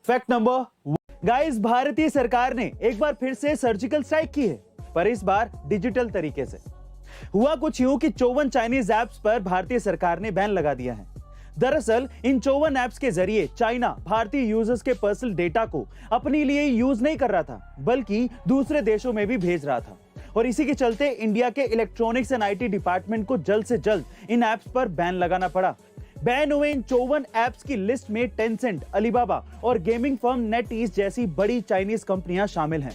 Fact number guys, भारतीय सरकार ने एक बार फिर से सर्जिकल स्ट्राइक की है, पर इस बार डिजिटल तरीके से। हुआ कुछ यूं कि 54 चाइनीज ऐप्स पर भारतीय सरकार ने बैन लगा दिया है। दरअसल इन 54 ऐप्स के जरिए चाइना भारतीय यूजर्स के पर्सनल डेटा को अपने लिए यूज नहीं कर रहा था, बल्कि दूसरे देशों में भी भेज रहा था। और इसी के चलते इंडिया के इलेक्ट्रॉनिक्स एंड आईटी डिपार्टमेंट को जल्द से जल्द इन ऐप्स पर बैन लगाना पड़ा। बैन हुए इन 54 ऐप्स की लिस्ट में टेंसेंट, अलीबाबा और गेमिंग फर्म नेटईज जैसी बड़ी चाइनीज कंपनियां शामिल हैं।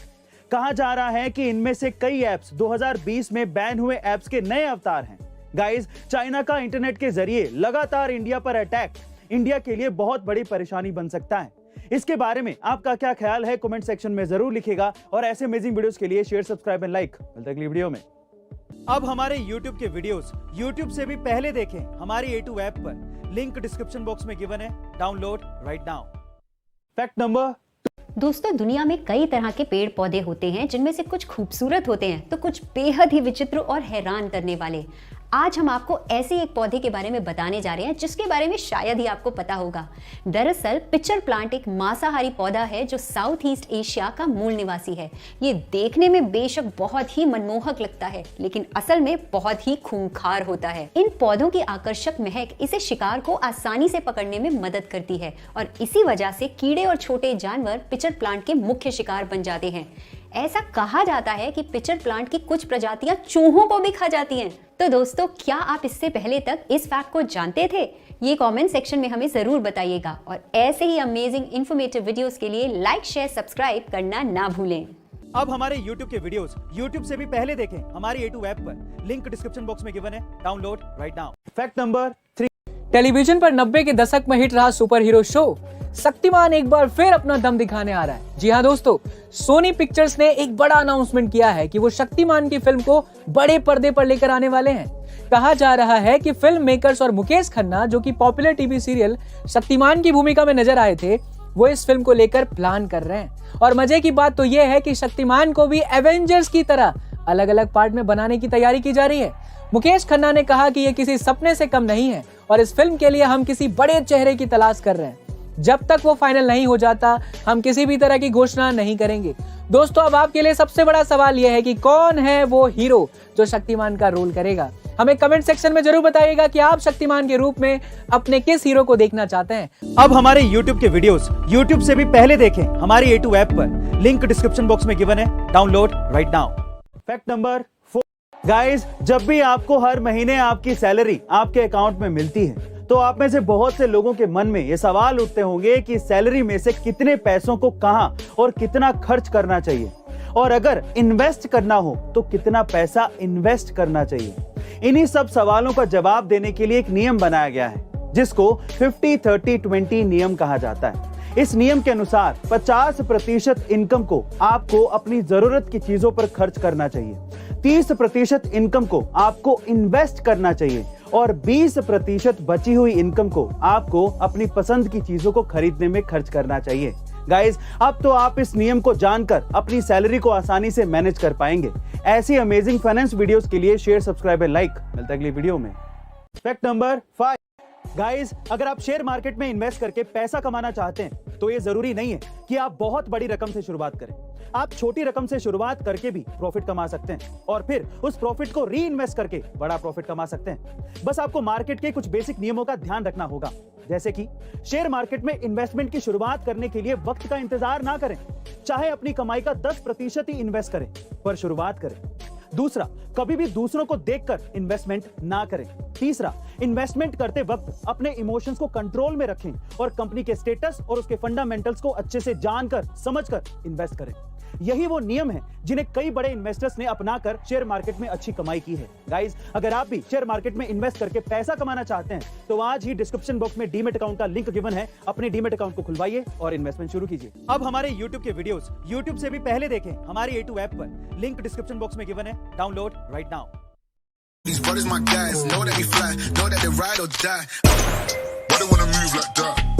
कहा जा रहा है कि इनमें से कई ऐप्स 2020 में बैन हुए ऐप्स के नए अवतार हैं। गाइस, चाइना का इंटरनेट के जरिए लगातार इंडिया पर अटैक इंडिया के लिए बहुत बड़ी परेशानी बन सकता है। इसके बारे में आपका क्या ख्याल है, कमेंट सेक्शन में जरूर लिखिएगा। और ऐसे अमेजिंग वीडियोस के लिए शेयर, सब्सक्राइब एंड लाइक। मिलते हैं अगली वीडियो में। अब हमारे YouTube के वीडियोस YouTube से भी पहले देखें हमारी A2 ऐप पर। लिंक डिस्क्रिप्शन बॉक्स में गिवन है, download right now. Fact number दोस्तों, दुनिया में कई तरह के पेड़ पौधे होते हैं, जिनमें से कुछ खूबसूरत होते हैं तो कुछ बेहद ही विचित्र और हैरान करने वाले। आज हम आपको ऐसे एक पौधे के बारे में बताने जा रहे हैं जिसके बारे में शायद ही आपको पता होगा। दरअसल पिचर प्लांट एक मांसाहारी पौधा है जो साउथ ईस्ट एशिया का मूल निवासी है। ये देखने में बेशक बहुत ही मनमोहक लगता है, लेकिन असल में बहुत ही खूंखार होता है। इन पौधों की आकर्षक महक इसे शिकार को आसानी से पकड़ने में मदद करती है और इसी वजह से कीड़े और छोटे जानवर पिचर प्लांट के मुख्य शिकार बन जाते हैं। ऐसा कहा जाता है कि पिचर प्लांट की कुछ प्रजातियां चूहों को भी खा जाती हैं। तो दोस्तों, क्या आप इससे पहले तक इस फैक्ट को जानते थे? ये कमेंट सेक्शन में हमें जरूर बताइएगा। और ऐसे ही अमेजिंग इन्फॉर्मेटिव वीडियोस के लिए लाइक, शेयर, सब्सक्राइब करना ना भूलें। अब हमारे YouTube के वीडियोस YouTube से भी पहले देखें हमारी A2 ऐप पर। लिंक डिस्क्रिप्शन बॉक्स में गिवन है, download right now. Fact number 3 television पर 90 के दशक में हिट रहा सुपर हीरो शो शक्तिमान एक बार फिर अपना दम दिखाने आ रहा है। जी हाँ दोस्तों, सोनी पिक्चर्स ने एक बड़ा अनाउंसमेंट किया है कि वो शक्तिमान की फिल्म को बड़े पर्दे पर लेकर आने वाले हैं। कहा जा रहा है कि फिल्म मेकर्स और मुकेश खन्ना, जो कि पॉपुलर टीवी सीरियल शक्तिमान की भूमिका में नजर आए थे, वो इस फिल्म को लेकर प्लान कर रहे हैं। और मजे की बात तो यह है कि शक्तिमान को भी एवेंजर्स की तरह अलग अलग पार्ट में बनाने की तैयारी की जा रही है। मुकेश खन्ना ने कहा कि ये किसी सपने से कम नहीं है और इस फिल्म के लिए हम किसी बड़े चेहरे की तलाश कर रहे हैं। जब तक वो फाइनल नहीं हो जाता, हम किसी भी तरह की घोषणा नहीं करेंगे। दोस्तों, अब आपके लिए सबसे बड़ा सवाल यह है कि कौन है वो हीरो जो शक्तिमान का रोल करेगा। हमें कमेंट सेक्शन में जरूर बताइएगा कि आप शक्तिमान के रूप में अपने किस हीरो को देखना चाहते हैं। अब हमारे YouTube के वीडियोस YouTube से भी पहले देखें हमारी A2 ऐप पर। लिंक डिस्क्रिप्शन बॉक्स में गिवन है, download right now. Fact number 4 guys, जब भी आपको हर महीने आपकी सैलरी आपके अकाउंट में मिलती है तो आप में से बहुत से लोगों के मन में ये सवाल उठते होंगे कि सैलरी में से कितने पैसों को कहां और कितना खर्च करना चाहिए, और अगर इन्वेस्ट करना हो तो कितना पैसा इन्वेस्ट करना चाहिए। इन्हीं सब सवालों का जवाब देने के लिए एक नियम बनाया गया है जिसको 50-30-20 नियम कहा जाता है। इस नियम के अनुसार 50% इनकम को आपको अपनी जरूरत की चीजों पर खर्च करना चाहिए, 30% इनकम को आपको इन्वेस्ट करना चाहिए और 20% बची हुई इनकम को आपको अपनी पसंद की चीजों को खरीदने में खर्च करना चाहिए। गाइस, अब तो आप इस नियम को जानकर अपनी सैलरी को आसानी से मैनेज कर पाएंगे। ऐसी अमेजिंग फाइनेंस वीडियोस के लिए शेयर, सब्सक्राइब एंड लाइक। मिलते हैं अगली वीडियो में। फैक्ट नंबर 5 गाइस, अगर आप शेयर मार्केट में इन्वेस्ट करके पैसा कमाना चाहते हैं तो ये जरूरी नहीं है कि आप बहुत बड़ी रकम से शुरुआत करें। आप छोटी रकम से शुरुआत करके भी प्रॉफिट कमा सकते हैं और फिर उस प्रॉफिट को री इन्वेस्ट करके बड़ा प्रॉफिट कमा सकते हैं। बस आपको मार्केट के कुछ बेसिक नियमों का ध्यान रखना होगा, जैसे कि शेयर मार्केट में इन्वेस्टमेंट की शुरुआत करने के लिए वक्त का इंतजार ना करें। चाहे अपनी कमाई का 10% ही इन्वेस्ट करें, पर शुरुआत करें। दूसरा, कभी भी दूसरों को देखकर इन्वेस्टमेंट ना करें। तीसरा, इन्वेस्टमेंट करते वक्त अपने इमोशंस को कंट्रोल में रखें और कंपनी के स्टेटस और उसके फंडामेंटल्स को अच्छे से जानकर समझकर इन्वेस्ट करें। यही वो नियम है जिन्हें कई बड़े इन्वेस्टर्स ने अपनाकर शेयर मार्केट में अच्छी कमाई की है। गाइस, अगर आप भी शेयर मार्केट में इन्वेस्ट करके पैसा कमाना चाहते हैं तो आज ही डिस्क्रिप्शन बॉक्स में डीमैट अकाउंट का लिंक गिवन है। अपने डीमैट अकाउंट को खुलवाइए और इन्वेस्टमेंट शुरू कीजिए। अब हमारे YouTube के वीडियोस YouTube से भी पहले देखें हमारी A2 ऐप पर। लिंक डिस्क्रिप्शन बॉक्स में गिवन है, download right now. These brothers my guys, know that we fly, know that they ride or die. Why they wanna move like that?